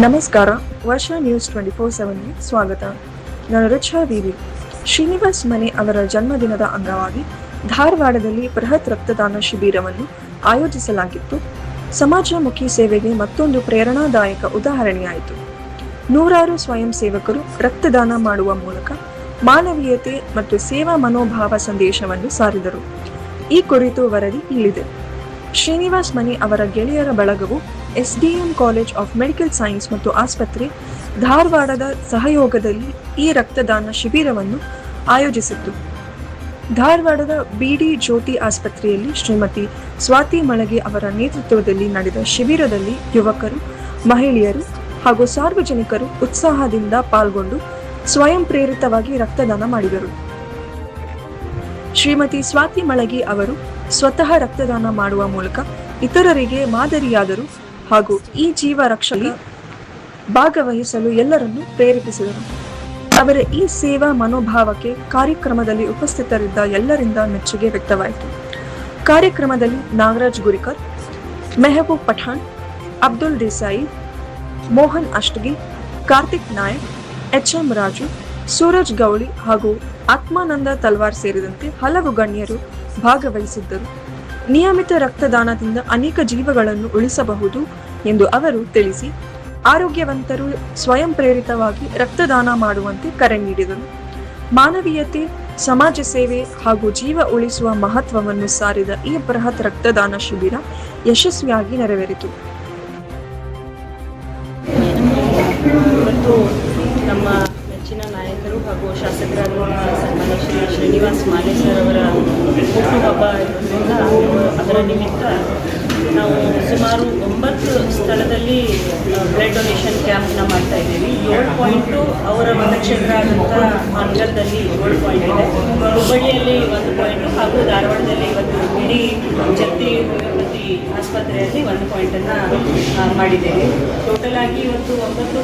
ನಮಸ್ಕಾರ, ವರ್ಷ ನ್ಯೂಸ್ 24/7ಗೆ ಸ್ವಾಗತ. ನಾನು ರಿಚಾ ವಿವಿ. ಶ್ರೀನಿವಾಸ್ ಮನೆ ಅವರ ಜನ್ಮದಿನದ ಅಂಗವಾಗಿ ಧಾರವಾಡದಲ್ಲಿ ಬೃಹತ್ ರಕ್ತದಾನ ಶಿಬಿರವನ್ನು ಆಯೋಜಿಸಲಾಗಿತ್ತು. ಸಮಾಜಮುಖಿ ಸೇವೆಗೆ ಮತ್ತೊಂದು ಪ್ರೇರಣಾದಾಯಕ ಉದಾಹರಣೆಯಾಯಿತು. ನೂರಾರು ಸ್ವಯಂ ಸೇವಕರು ರಕ್ತದಾನ ಮಾಡುವ ಮೂಲಕ ಮಾನವೀಯತೆ ಮತ್ತು ಸೇವಾ ಮನೋಭಾವ ಸಂದೇಶವನ್ನು ಸಾರಿದರು. ಈ ಕುರಿತು ವರದಿ ಇಲ್ಲಿದೆ. ಶ್ರೀನಿವಾಸ್ ಮನೆ ಅವರ ಗೆಳೆಯರ ಬಳಗವು SDM college of medical science ಮತ್ತು ಆಸ್ಪತ್ರೆ ಧಾರವಾಡದ ಸಹಯೋಗದಲ್ಲಿ ಈ ರಕ್ತದಾನ ಶಿಬಿರವನ್ನು ಆಯೋಜಿಸಿತ್ತು. ಧಾರವಾಡದ BD ಜ್ಯೋತಿ ಆಸ್ಪತ್ರೆಯಲ್ಲಿ ಶ್ರೀಮತಿ ಸ್ವಾತಿ ಮಳಗೆ ಅವರ ನೇತೃತ್ವದಲ್ಲಿ ನಡೆದ ಶಿಬಿರದಲ್ಲಿ ಯುವಕರು, ಮಹಿಳೆಯರು ಹಾಗೂ ಸಾರ್ವಜನಿಕರು ಉತ್ಸಾಹದಿಂದ ಪಾಲ್ಗೊಂಡು ಸ್ವಯಂ ಪ್ರೇರಿತವಾಗಿ ರಕ್ತದಾನ ಮಾಡಿದರು. ಶ್ರೀಮತಿ ಸ್ವಾತಿ ಮಳಗಿ ಅವರು ಸ್ವತಃ ರಕ್ತದಾನ ಮಾಡುವ ಮೂಲಕ ಇತರರಿಗೆ ಮಾದರಿಯಾದರು ಹಾಗೂ ಈ ಜೀವ ರಕ್ಷಣೆಗೆ ಭಾಗವಹಿಸಲು ಎಲ್ಲರನ್ನೂ ಪ್ರೇರೇಪಿಸಿದರು. ಅವರ ಈ ಸೇವಾ ಮನೋಭಾವಕ್ಕೆ ಕಾರ್ಯಕ್ರಮದಲ್ಲಿ ಉಪಸ್ಥಿತರಿದ್ದ ಎಲ್ಲರಿಂದ ಮೆಚ್ಚುಗೆ ವ್ಯಕ್ತವಾಯಿತು. ಕಾರ್ಯಕ್ರಮದಲ್ಲಿ ನಾಗರಾಜ್ ಗುರಿಕರ್, ಮೆಹಬೂಬ್ ಪಠಾಣ್, ಅಬ್ದುಲ್ ದೇಸಾಯಿ, ಮೋಹನ್ ಅಷ್ಟಗಿ, ಕಾರ್ತಿಕ್ ನಾಯಕ್, HM ರಾಜು, ಸೂರಜ್ ಗೌಳಿ ಹಾಗೂ ಆತ್ಮಾನಂದ ತಲ್ವಾರ್ ಸೇರಿದಂತೆ ಹಲವು ಗಣ್ಯರು ಭಾಗವಹಿಸಿದ್ದರು. ನಿಯಮಿತ ರಕ್ತದಾನದಿಂದ ಅನೇಕ ಜೀವಗಳನ್ನು ಉಳಿಸಬಹುದು ಎಂದು ಅವರು ತಿಳಿಸಿ, ಆರೋಗ್ಯವಂತರು ಸ್ವಯಂ ಪ್ರೇರಿತವಾಗಿ ರಕ್ತದಾನ ಮಾಡುವಂತೆ ಕರೆ ನೀಡಿದರು. ಮಾನವೀಯತೆ, ಸಮಾಜ ಸೇವೆ ಹಾಗೂ ಜೀವ ಉಳಿಸುವ ಮಹತ್ವವನ್ನು ಸಾರಿದ ಈ ಬೃಹತ್ ರಕ್ತದಾನ ಶಿಬಿರ ಯಶಸ್ವಿಯಾಗಿ ನೆರವೇರಿತು. ನಮ್ಮ ನೆಚ್ಚಿನ ನಾಯಕರು ಹಾಗೂ ಶಾಸಕರಾದಂತಹ ಸನ್ಮಾನ್ಯ ಶ್ರೀನಿವಾಸ್ ಮಾಲೆ ಸರ್ ಅವರ ಹುಟ್ಟುಹಬ್ಬ ಇರೋದ್ರಿಂದ ಅದರ ನಿಮಿತ್ತ ನಾವು ಸುಮಾರು 9 ಸ್ಥಳದಲ್ಲಿ ಬ್ಲಡ್ ಡೊನೇಷನ್ ಕ್ಯಾಂಪ್ನ ಮಾಡ್ತಾ ಇದ್ದೀವಿ. 7 ಪಾಯಿಂಟು ಅವರ ಮತಕ್ಷೇತ್ರ ಆದಂಥ ಅಂಗಲದಲ್ಲಿ 7 ಪಾಯಿಂಟ್ ಇದೆ, ಹುಬ್ಬಳ್ಳಿಯಲ್ಲಿ 1 ಪಾಯಿಂಟು ಹಾಗೂ ಧಾರವಾಡದಲ್ಲಿ ಇವತ್ತು ಇಡೀ ಜಗತಿ ಹೋಮಿಯೋಪತಿ ಆಸ್ಪತ್ರೆಯಲ್ಲಿ 1 ಪಾಯಿಂಟನ್ನು ಮಾಡಿದ್ದೇವೆ. ಟೋಟಲ್ ಆಗಿ ಇವತ್ತು 9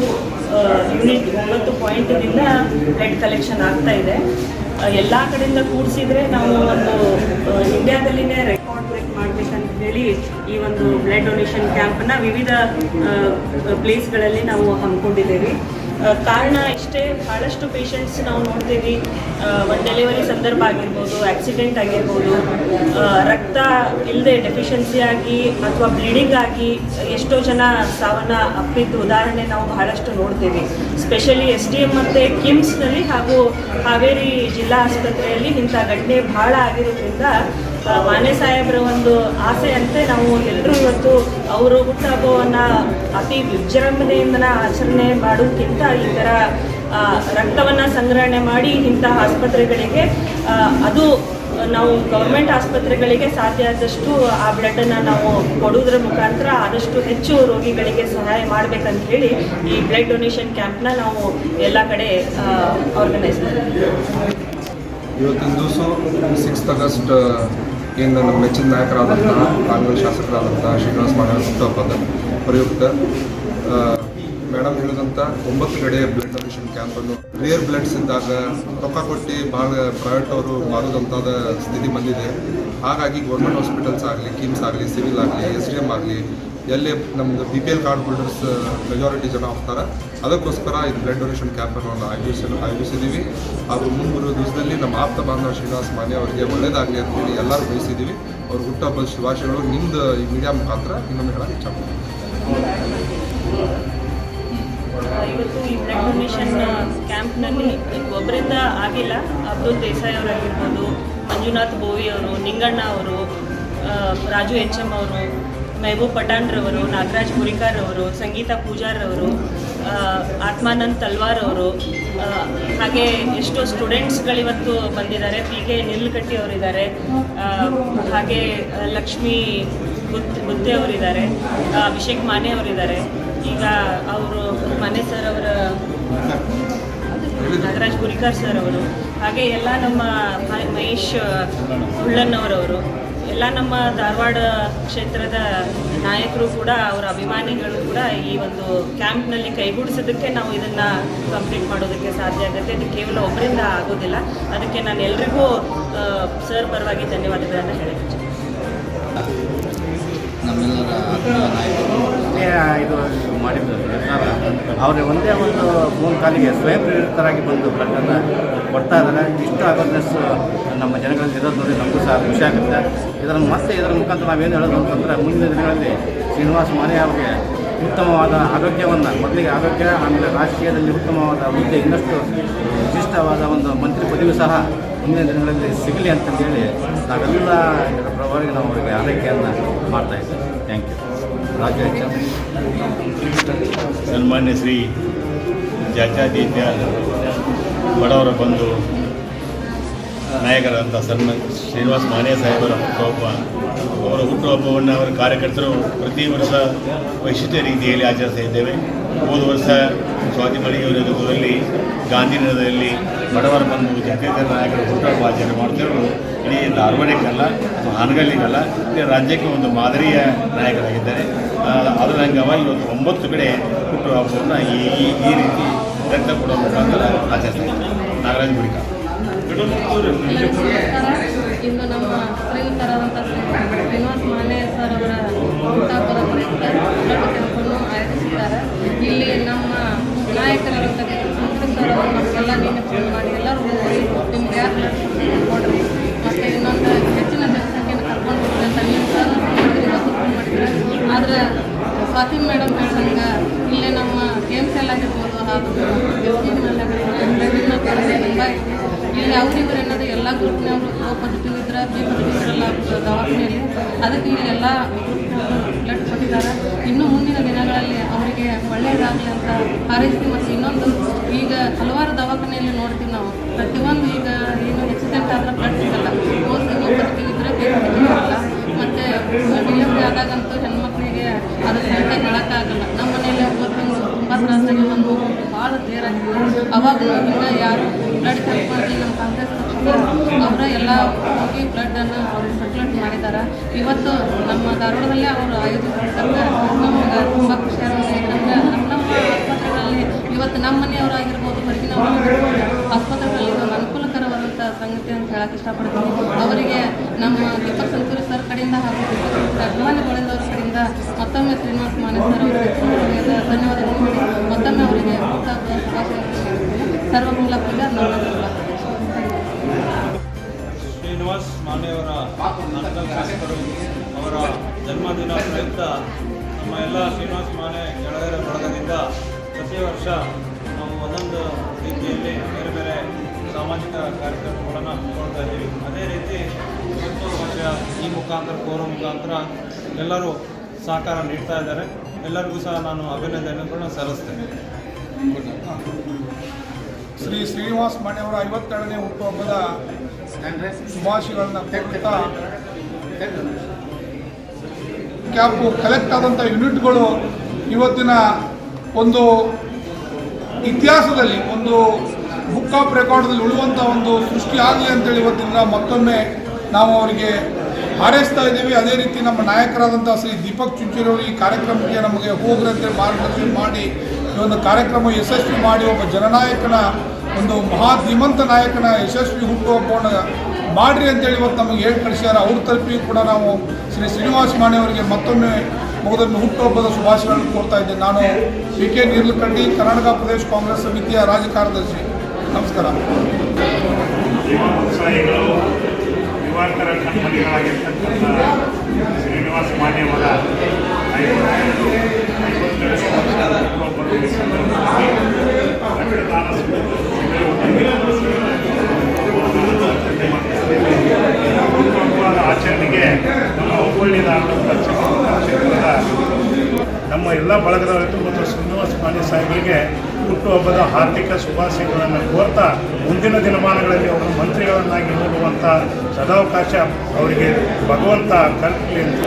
ಪಾಯಿಂಟ್ನಿಂದ ಬ್ಲಡ್ ಕಲೆಕ್ಷನ್ ಆಗ್ತಾ ಇದೆ. ಎಲ್ಲ ಕಡೆಯಿಂದ ಕೂಡಿಸಿದರೆ ನಾವು ಒಂದು ಇಂಡಿಯಾದಲ್ಲಿನೇ ರೆಕಾರ್ಡ್ ಬ್ರೇಕ್ ಮಾಡಬೇಕಂತ ಹೇಳಿ ಈ ಒಂದು ಬ್ಲಡ್ ಡೊನೇಷನ್ ಕ್ಯಾಂಪನ್ನು ವಿವಿಧ ಪ್ಲೇಸ್ಗಳಲ್ಲಿ ನಾವು ಹಮ್ಮಿಕೊಂಡಿದ್ದೇವೆ. ಕಾರಣ ಇಷ್ಟೇ, ಭಾಳಷ್ಟು ಪೇಷಂಟ್ಸ್ ನಾವು ನೋಡ್ತೀವಿ, ಒಂದು ಡೆಲಿವರಿ ಸಂದರ್ಭ ಆಗಿರ್ಬೋದು, ಆಕ್ಸಿಡೆಂಟ್ ಆಗಿರ್ಬೋದು, ರಕ್ತ ಇಲ್ಲದೆ ಡೆಫಿಷಿಯನ್ಸಿ ಆಗಿ ಅಥವಾ ಬ್ಲೀಡಿಂಗ್ ಆಗಿ ಎಷ್ಟೋ ಜನ ಸಾವನ್ನ ಅಪ್ಪಿದ್ದು ಉದಾಹರಣೆ ನಾವು ಬಹಳಷ್ಟು ನೋಡ್ತೀವಿ. ಸ್ಪೆಷಲಿ SDM ಮತ್ತು KIMSನಲ್ಲಿ ಹಾಗೂ ಹಾವೇರಿ ಜಿಲ್ಲಾ ಆಸ್ಪತ್ರೆಯಲ್ಲಿ ಇಂಥ ಘಟನೆ ಭಾಳ ಆಗಿರೋದ್ರಿಂದ ಮಾನೆ ಸಾಹೇಬ್ರ ಒಂದು ಆಸೆಯಂತೆ ನಾವು ಎಲ್ಲರೂ ಇವತ್ತು ಅವರು ಹುಟ್ಟುಹಬ್ಬವನ್ನು ಅತಿ ವಿಜೃಂಭಣೆಯಿಂದ ಆಚರಣೆ ಮಾಡೋಕ್ಕಿಂತ ಈ ಥರ ರಕ್ತವನ್ನು ಸಂಗ್ರಹಣೆ ಮಾಡಿ ಇಂತಹ ಆಸ್ಪತ್ರೆಗಳಿಗೆ ಅದು ನಾವು ಗೌರ್ಮೆಂಟ್ ಆಸ್ಪತ್ರೆಗಳಿಗೆ ಸಾಧ್ಯ ಆದಷ್ಟು ಆ ಬ್ಲಡ್ಡನ್ನು ನಾವು ಕೊಡೋದ್ರ ಮುಖಾಂತರ ಆದಷ್ಟು ಹೆಚ್ಚು ರೋಗಿಗಳಿಗೆ ಸಹಾಯ ಮಾಡಬೇಕಂತ ಹೇಳಿ ಈ ಬ್ಲಡ್ ಡೊನೇಷನ್ ಕ್ಯಾಂಪ್ನ ನಾವು ಎಲ್ಲ ಕಡೆ ಆರ್ಗನೈಸ್ ಮಾಡ್ತೀವಿ. ಇವತ್ತಿನ ದಿವಸ 6 ಆಗಸ್ಟ್ ಏನು ನಮ್ಮ ಮೆಚ್ಚಿನ ನಾಯಕರಾದಂತಹ ಕಾಂಗ್ರೆಸ್ ಶಾಸಕರಾದಂಥ ಶ್ರೀನಿವಾಸ್ ಮಾಲೆ ಹುಟ್ಟುಹಬ್ಬದ ಪ್ರಯುಕ್ತ ಮೇಡಮ್ ಹೇಳಿದಂಥ 9 ಕಡೆ ಬ್ಲಡ್ ಡೊನೇಷನ್ ಕ್ಯಾಂಪನ್ನು ರೇರ್ ಬ್ಲಡ್ಸ್ ಇದ್ದಾಗ ರೊಕ್ಕ ಕೊಟ್ಟು ಭಾಳ ಪ್ರೈವೇಟ್ ಅವರು ಮಾಡೋದಂಥದ ಸ್ಥಿತಿ ಬಂದಿದೆ. ಹಾಗಾಗಿ ಗೌರ್ಮೆಂಟ್ ಹಾಸ್ಪಿಟಲ್ಸ್ ಆಗಲಿ, KIMS ಆಗಲಿ, ಸಿವಿಲ್ ಆಗಲಿ, SDM ಆಗಲಿ, ಎಲ್ಲೇ ನಮ್ಮದು BPL ಕಾರ್ಡ್ ಹೋಲ್ಡರ್ಸ್ ಮೆಜಾರಿಟಿ ಜನ ಹೋಗ್ತಾರೆ. ಅದಕ್ಕೋಸ್ಕರ ಇದು ಬ್ಲಡ್ ಡೊನೇಷನ್ ಕ್ಯಾಂಪನ್ನು ಆಯೋಜಿಸಿದ್ದೀವಿ. ಹಾಗೂ ಮುಂಬರುವ ದಿವಸದಲ್ಲಿ ನಮ್ಮ ಆಪ್ತ ಬಾಂಧವ ಶ್ರೀನಿವಾಸ್ ಮಾಲೆ ಅವರಿಗೆ ಒಳ್ಳೆಯದಾಗಲಿ ಅಂತೇಳಿ ಎಲ್ಲರೂ ಬಯಸಿದ್ದೀವಿ. ಅವ್ರ ಹುಟ್ಟುಹಬ್ಬದ ಶುಭಾಶಯಗಳು ನಿಮ್ದು ಈ ಮೀಡಿಯಾ ಮುಖಾಂತರ ಇನ್ನೊಮ್ಮೆ ಹೇಳೋಕ್ಕೆ ಇಚ್ಛಪಡ್ತೀನಿ. ಇವತ್ತು ಈ ಬ್ಲಡ್ ಡೊನೇಷನ್ ಕ್ಯಾಂಪ್ನಲ್ಲಿ ಒಬ್ಬರಿಂದ ಆಗಿಲ್ಲ. ಅಬ್ದುಲ್ ದೇಸಾಯಿ ಅವರಾಗಿರ್ಬೋದು, ಮಂಜುನಾಥ್ ಬೋವಿ ಅವರು, ನಿಂಗಣ್ಣ ಅವರು, ರಾಜು HM ಅವರು, ಮೆಹಬೂಬ್ ಪಠಾಣ್ರವರು, ನಾಗರಾಜ್ ಗುರಿಕರ್ ಅವರು, ಸಂಗೀತಾ ಪೂಜಾರ್ ಅವರು, ಆತ್ಮಾನಂದ್ ತಲ್ವಾರ್ ಅವರು, ಹಾಗೆ ಎಷ್ಟೋ ಸ್ಟೂಡೆಂಟ್ಸ್ಗಳಿವತ್ತು ಬಂದಿದ್ದಾರೆ. PK ನಿಲ್ಕಟ್ಟಿ ಅವರಿದ್ದಾರೆ, ಹಾಗೆ ಲಕ್ಷ್ಮೀ ಬುದ್ಧೆ ಅವರಿದ್ದಾರೆ, ಅಭಿಷೇಕ್ ಮಾನೆ ಅವರಿದ್ದಾರೆ. ಈಗ ಅವರು ಮಾನೆ ಸರ್ ಅವರ ನಾಗರಾಜ್ ಗುರಿಕರ್ ಸರ್ ಅವರು, ಹಾಗೆ ಎಲ್ಲ ನಮ್ಮ ಮಹೇಶ್ ಹುಳ್ಳನ್ನವರವರು, ಎಲ್ಲ ನಮ್ಮ ಧಾರವಾಡ ಕ್ಷೇತ್ರದ ನಾಯಕರು ಕೂಡ, ಅವರ ಅಭಿಮಾನಿಗಳು ಕೂಡ ಈ ಒಂದು ಕ್ಯಾಂಪ್ನಲ್ಲಿ ಕೈಗೂಡಿಸೋದಕ್ಕೆ ನಾವು ಇದನ್ನು ಕಂಪ್ಲೀಟ್ ಮಾಡೋದಕ್ಕೆ ಸಾಧ್ಯ ಆಗುತ್ತೆ. ಇದು ಕೇವಲ ಒಬ್ಬರಿಂದ ಆಗೋದಿಲ್ಲ. ಅದಕ್ಕೆ ನಾನು ಎಲ್ರಿಗೂ ಸರ್ ಪರವಾಗಿ ಧನ್ಯವಾದಗಳನ್ನು ಹೇಳಕ್ಕೆ ನಮ್ಮೆಲ್ಲರ ನಾಯಕರು ಮೊದಲೇ ಇದು ಮಾಡಿದ್ರು ಸರ್ಕಾರ. ಅವರು ಒಂದೇ ಒಂದು ಫೋನ್ ಕಾಲಿಗೆ ಸ್ವಯಂ ಪ್ರೇರಿತರಾಗಿ ಬಂದು ಬ್ಲಡ್ಡನ್ನು ಕೊಡ್ತಾ ಇದ್ದಾರೆ. ಇಷ್ಟು ಅವೇರ್ನೆಸ್ ನಮ್ಮ ಜನಗಳಲ್ಲಿ ಇರೋದು ನೋಡಿ ನಮಗೂ ಸಹ ಖುಷಿ ಆಗುತ್ತೆ. ಇದರ ಮುಖಾಂತರ ನಾವೇನು ಹೇಳೋದು ಅಂತಂದರೆ, ಮುಂದಿನ ದಿನಗಳಲ್ಲಿ ಶ್ರೀನಿವಾಸ್ ಮಾನೆ ಅವರಿಗೆ ಉತ್ತಮವಾದ ಆರೋಗ್ಯವನ್ನು, ಮೊದಲಿಗೆ ಆರೋಗ್ಯ, ಆಮೇಲೆ ರಾಜಕೀಯದಲ್ಲಿ ಉತ್ತಮವಾದ ಹುದ್ದೆ, ಇನ್ನಷ್ಟು ವಿಶಿಷ್ಟವಾದ ಒಂದು ಮಂತ್ರಿ ಪದವಿ ಸಹ ಮುಂದಿನ ದಿನಗಳಲ್ಲಿ ಸಿಗಲಿ ಅಂತಂದೇಳಿ ನಾವೆಲ್ಲ ಇದರ ಪ್ರಭಾವಿಗೆ ನಾವು ಅವರಿಗೆ ಆರೈಕೆಯನ್ನು ಮಾಡ್ತಾಯಿದ್ದೇವೆ. Thank you. ರಾಜ್ಯ ಸನ್ಮಾನ್ಯ ಶ್ರೀ ಜಾತ್ಯತೀತ ಬಡವರ ಬಂಧು ನಾಯಕರಾದಂಥ ಶ್ರೀನಿವಾಸ ಮಾನೆ ಸಾಹೇಬರ ಹುಟ್ಟುಹಬ್ಬವನ್ನು ಅವರ ಕಾರ್ಯಕರ್ತರು ಪ್ರತಿ ವರ್ಷ ವೈಶಿಷ್ಟ್ಯ ರೀತಿಯಲ್ಲಿ ಆಚರಿಸ್ತಾ ಇದ್ದೇವೆ. ಹೋದ ವರ್ಷ ಸ್ವಾತಿ ಮಳಿಗೆಯವರ ನೇತೃತ್ವದಲ್ಲಿ ಗಾಂಧಿನಗರದಲ್ಲಿ ಬಡವರ ಬಂಧು ಜಾತ್ಯತೀತ ನಾಯಕರು ಹುಟ್ಟುಹಬ್ಬ ಆಚರಣೆ ಮಾಡ್ತಿರೋರು ಇಡೀ ಧಾರವಾಡಕ್ಕಲ್ಲ ಅಥವಾ ಹಾನಗಲ್ಲಿಗಲ್ಲ, ಇಡೀ ರಾಜ್ಯಕ್ಕೆ ಒಂದು ಮಾದರಿಯ ನಾಯಕರಾಗಿದ್ದಾರೆ. ಅದರ ಅಂಗವಾಗಿ ಇವತ್ತು 9 ಕಡೆ ಹುಟ್ಟುಹಬ್ಬವನ್ನು ಈ ರೀತಿ ರಕ್ತ ಕೊಡುವ ಮುಖಾಂತರ ಆಚರಿಸ್ತಾ ಇದ್ದಾರೆ. ನಾಗರಾಜ್ ಗುಡಿಕ. ಇಂದು ನಮ್ಮ ಶ್ರೀಯುತರಾದಂಥ ಶ್ರೀನಿವಾಸ ಮಾನೆ ಸರ್ ಅವರ ಹುಟ್ಟುಹಬ್ಬದ ಪ್ರಯುಕ್ತ ಬ್ಲಡ್ ಕ್ಯಾಂಪನ್ನು ಆಯೋಜಿಸಿದ್ದಾರೆ. ಇಲ್ಲಿ ನಮ್ಮ ನಾಯಕರಾದಂಥ ಮಂತ್ರಿ ಸರ್ ಅವರು ನಮಗೆಲ್ಲ ನಿನ್ನೆ ಫೋನ್ ಮಾಡಿ ಎಲ್ಲರೂ ಹೋಗಿ ನಿಮ್ಗೆ ಯಾರು ಬ್ಲಡ್ ಕೊಡ್ರಿ, ಮತ್ತು ಇನ್ನೊಂದು ಹೆಚ್ಚಿನ ಜನಸಂಖ್ಯೆಯನ್ನು ಕರ್ಕೊಂಡು ಹೋಗ್ರಿ ಅಂತ ನೀವು ಸರ್ ಇವತ್ತು ಫೋನ್ ಮಾಡಿದ್ರೆ. ಆದರೆ ಸ್ವಾತಿ ಮೇಡಮ್ ಹೇಳ್ದಂಗೆ ಇಲ್ಲೇ ನಮ್ಮ ಗೇಮ್ಸ್ ಎಲ್ಲ ಆಗಿರ್ಬೋದು, ಅದು ತುಂಬ ಐತಿ. ಇಲ್ಲಿ ಅವರಿವರು ಏನದು ಎಲ್ಲ ಗ್ರೂಪ್ನವರು ಓ ಪಾಸಿಟಿವ್ ಇದ್ರೆ ಬಿ ಪಾಸಿಟಿವ್ ಇದ್ರಲ್ಲ ದವಾಖಾನೆಯಲ್ಲಿ, ಅದಕ್ಕೆ ಇಲ್ಲಿ ಎಲ್ಲ ಬ್ಲಡ್ ಕೊಟ್ಟಿದ್ದಾರೆ. ಇನ್ನು ಮುಂದಿನ ದಿನಗಳಲ್ಲಿ ಅವರಿಗೆ ಒಳ್ಳೆಯದಾಗಲಿ ಅಂತ ಹಾರೈಸ್ತೀವಿ. ಮತ್ತು ಇನ್ನೊಂದು, ಈಗ ಹಲವಾರು ದವಾಖಾನೆಯಲ್ಲಿ ನೋಡ್ತೀವಿ ನಾವು, ಪ್ರತಿಯೊಂದು ಈಗ ಏನು ಆಕ್ಸಿಡೆಂಟ್ ಆದರೆ ಬ್ಲಡ್ ಸಿಗಲ್ಲ, ಓ ಪಾಸಿಟಿವ್ ಇದ್ದರೆ ಬಿ ಪಾಸಿಟಿವ್ ಇರಲ್ಲ. ಮತ್ತು ಡೆಲಿವರಿ ಆದಾಗಂತೂ ಹೆಣ್ಮಕ್ಳಿಗೆ ಅದು ಸಹಿತ ಹೇಳೋಕ್ಕಾಗಲ್ಲ. ನಮ್ಮ ಮನೆಯಲ್ಲಿ ಒಬ್ಬರು ತುಂಬ ತ್ರಾಸಾಗಿ ಒಂದು ಭಾಳ ದೇರಾಗಿದೆ. ಅವಾಗಲೂ ಹಿಂಗೆ ಯಾರು ಬ್ಲಡ್ ಕ್ಯಾಂಪ್ ಮಾಡಿ ನಮ್ಮ ಕಾಂಗ್ರೆಸ್ ಪಕ್ಷದ ಅವರ ಎಲ್ಲ ಹೋಗಿ ಬ್ಲಡ್ಡನ್ನು ಅವರು ಸರ್ಕ್ಯುಲೇಟ್ ಮಾಡಿದ್ದಾರೆ. ಇವತ್ತು ನಮ್ಮ ಧಾರವಾಡದಲ್ಲೇ ಅವರು ಆಯೋಜಿಸಿದ್ದಕ್ಕೆ ನಮಗೆ ತುಂಬ ಖುಷಿಯಾಗುತ್ತೆ. ಯಾಕಂದರೆ ನಮ್ಮ ಆಸ್ಪತ್ರೆಗಳಲ್ಲಿ ಇವತ್ತು ನಮ್ಮ ಮನೆಯವರಾಗಿರ್ಬೋದು, ಹೊರಗಿನವರಾಗಿರ್ಬೋದು, ಆಸ್ಪತ್ರೆಗಳಲ್ಲಿ ಒಂದು ಅನುಕೂಲಕರವಾದಂಥ ಸಂಗತಿ ಅಂತ ಹೇಳಕ್ಕೆ ಇಷ್ಟಪಡ್ತೀನಿ. ಅವರಿಗೆ ನಮ್ಮ ದೀಪಕ್ ಸಂತೂರಿ ಸರ್ ಕಡೆಯಿಂದ ಹಾಗೂ ದೀಪಕ್ ಸಂತೂರಿ ಅಭಿಮಾನಿಗಳಿಂದವ್ರ ಕಡೆಯಿಂದ ಮತ್ತೊಮ್ಮೆ ಶ್ರೀನಿವಾಸ ಮಾನೆ ಸರ್ ಅವರಿಗೆ ಧನ್ಯವಾದಗಳು ಹೇಳಿ ಮತ್ತೊಮ್ಮೆ ಅವರಿಗೆ ಹುಟ್ಟುಹಬ್ಬದ ಶುಭಾಶಯಗಳನ್ನು ಸರ್ವಮೂಲ ಪೂಜಾ ನವರಾತ್ರಿ. ಶ್ರೀನಿವಾಸ್ ಮಾನೆಯವರ ನಾಟಕ ಶಾಸಕರು ಅವರ ಜನ್ಮದಿನ ಪ್ರಯುಕ್ತ ನಮ್ಮ ಎಲ್ಲ ಶ್ರೀನಿವಾಸ ಮಾನೆ ಗೆಳೆಯರ ಬಳಗದಿಂದ ಪ್ರತಿ ವರ್ಷ ನಾವು ಒಂದೊಂದು ರೀತಿಯಲ್ಲಿ ಬೇರೆ ಬೇರೆ ಸಾಮಾಜಿಕ ಕಾರ್ಯಕ್ರಮಗಳನ್ನು ಹಮ್ಮಿಕೊಳ್ತಾ ಇದ್ದೀವಿ. ಅದೇ ರೀತಿ ಇವತ್ತು ವರ್ಷ ಈ ಮುಖಾಂತರ ಕೋರೋ ಮುಖಾಂತರ ಎಲ್ಲರೂ ಸಹಕಾರ ನೀಡ್ತಾ ಇದ್ದಾರೆ. ಎಲ್ಲರಿಗೂ ಸಹ ನಾನು ಅಭಿನಂದನೆಗಳನ್ನು ಸಲ್ಲಿಸ್ತೇನೆ. ಶ್ರೀ ಶ್ರೀನಿವಾಸ ಮಾನೆಯವರ 52ನೇ ಹುಟ್ಟುಹಬ್ಬದ ಶುಭಾಶಯಗಳನ್ನು ಕೋರುತ್ತಾ, ಕ್ಯಾಂಪು ಕಲೆಕ್ಟ್ ಆದಂಥ ಯೂನಿಟ್ಗಳು ಇವತ್ತಿನ ಒಂದು ಇತಿಹಾಸದಲ್ಲಿ, ಒಂದು ಬುಕ್ ಆಫ್ ರೆಕಾರ್ಡ್ದಲ್ಲಿ ಉಳಿಯುವಂಥ ಒಂದು ಸೃಷ್ಟಿ ಆಗಲಿ ಅಂತೇಳಿ ಇವತ್ತಿನ ಮತ್ತೊಮ್ಮೆ ನಾವು ಅವರಿಗೆ ಹಾರೈಸ್ತಾ ಇದ್ದೀವಿ. ಅದೇ ರೀತಿ ನಮ್ಮ ನಾಯಕರಾದಂಥ ಶ್ರೀ ದೀಪಕ್ ಚುಂಚೂರವರು ಈ ಕಾರ್ಯಕ್ರಮಕ್ಕೆ ನಮಗೆ ಹೋಗ್ರಂತೆ ಮಾರ್ಗದರ್ಶನ ಮಾಡಿ ಈ ಒಂದು ಕಾರ್ಯಕ್ರಮ ಯಶಸ್ವಿ ಮಾಡಿ ಒಬ್ಬ ಜನನಾಯಕನ, ಒಂದು ಮಹಾ ಧೀಮಂತ ನಾಯಕನ ಯಶಸ್ವಿ ಹುಟ್ಟುಹಬ್ಬವನ್ನು ಮಾಡಿರಿ ಅಂತೇಳಿ ಇವತ್ತು ನಮಗೆ ಹೇಳಿ ಕಳಿಸ್ಯಾರ. ಅವ್ರ ತರಪಿಗೂ ಕೂಡ ನಾವು ಶ್ರೀ ಶ್ರೀನಿವಾಸ ಮಾನೆಯವರಿಗೆ ಮತ್ತೊಮ್ಮೆ ಮೊದಲನ್ನು ಹುಟ್ಟುಹಬ್ಬದ ಶುಭಾಶಯಗಳನ್ನು ಕೋರ್ತಾ ಇದ್ದೇನೆ. ನಾನು ಪಿ ಕೆ ನೀರ್ಲಕಂಡಿ, ಕರ್ನಾಟಕ ಪ್ರದೇಶ ಕಾಂಗ್ರೆಸ್ ಸಮಿತಿಯ ರಾಜ್ಯ ಕಾರ್ಯದರ್ಶಿ. ನಮಸ್ಕಾರ. ಯುವಕರ ಕಣ್ಮಣಿಗಳಾಗಿರ್ತಕ್ಕಂಥ ಶ್ರೀನಿವಾಸ ಮಾನೆಯವರ 50ನೇ ರಕ್ತದಾನ ಹುಟ್ಟುಹಬ್ಬದ ಆಚರಣೆಗೆ ನಮ್ಮ ಹುಬ್ಬಳ್ಳಿಯ ಕ್ಷೇತ್ರದ ನಮ್ಮ ಎಲ್ಲ ಬಳಗದವರಿಗೂ ಮತ್ತು ಶ್ರೀನಿವಾಸ ಮಾನೆ ಸಾಹೇಬರಿಗೆ ಹುಟ್ಟುಹಬ್ಬದ ಹಾರ್ದಿಕ ಶುಭಾಶಯಗಳನ್ನು ಕೋರ್ತಾ, ಮುಂದಿನ ದಿನಮಾನಗಳಲ್ಲಿ ಅವರು ಮಂತ್ರಿಗಳನ್ನಾಗಿ ನೋಡುವಂಥ ಸದಾವಕಾಶ ಅವರಿಗೆ ಭಗವಂತ ಕಲ್ಪಲಿ ಅಂತ